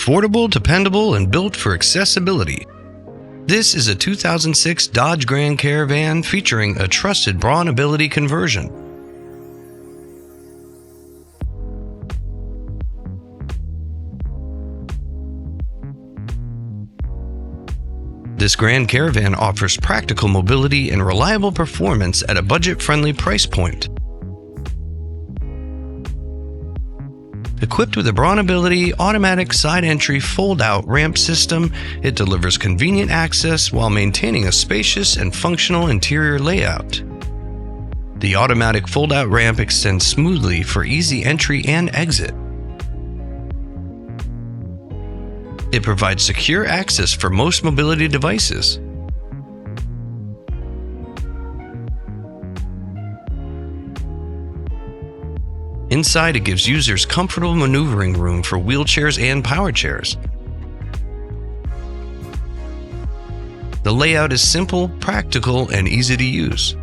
Affordable, dependable, and built for accessibility. This is a 2006 Dodge Grand Caravan featuring a trusted BraunAbility conversion. This Grand Caravan offers practical mobility and reliable performance at a budget-friendly price point. Equipped with a BraunAbility automatic side entry fold-out ramp system, it delivers convenient access while maintaining a spacious and functional interior layout. The automatic fold-out ramp extends smoothly for easy entry and exit. It provides secure access for most mobility devices. Inside, it gives users comfortable maneuvering room for wheelchairs and power chairs. The layout is simple, practical, and easy to use.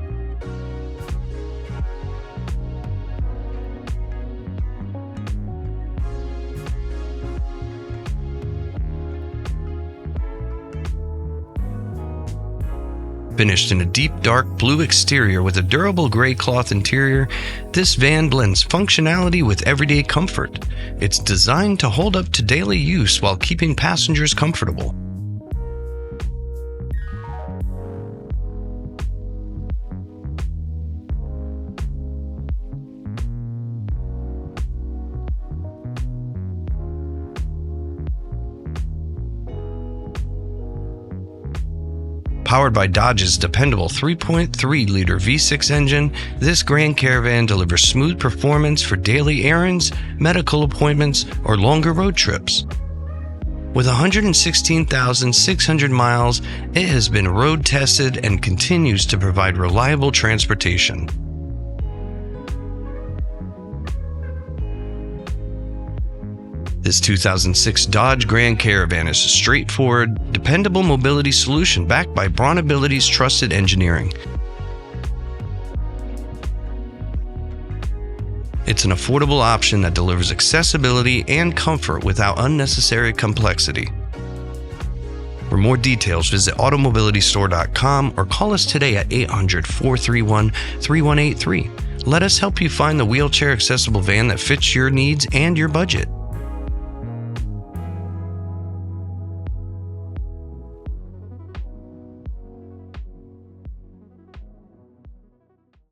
Finished in a deep dark blue exterior with a durable gray cloth interior, this van blends functionality with everyday comfort. It's designed to hold up to daily use while keeping passengers comfortable. Powered by Dodge's dependable 3.3-liter V6 engine, this Grand Caravan delivers smooth performance for daily errands, medical appointments, or longer road trips. With 116,600 miles, it has been road tested and continues to provide reliable transportation. This 2006 Dodge Grand Caravan is a straightforward, dependable mobility solution backed by BraunAbility's trusted engineering. It's an affordable option that delivers accessibility and comfort without unnecessary complexity. For more details, visit automobilitystore.com or call us today at 800-431-3183. Let us help you find the wheelchair-accessible van that fits your needs and your budget.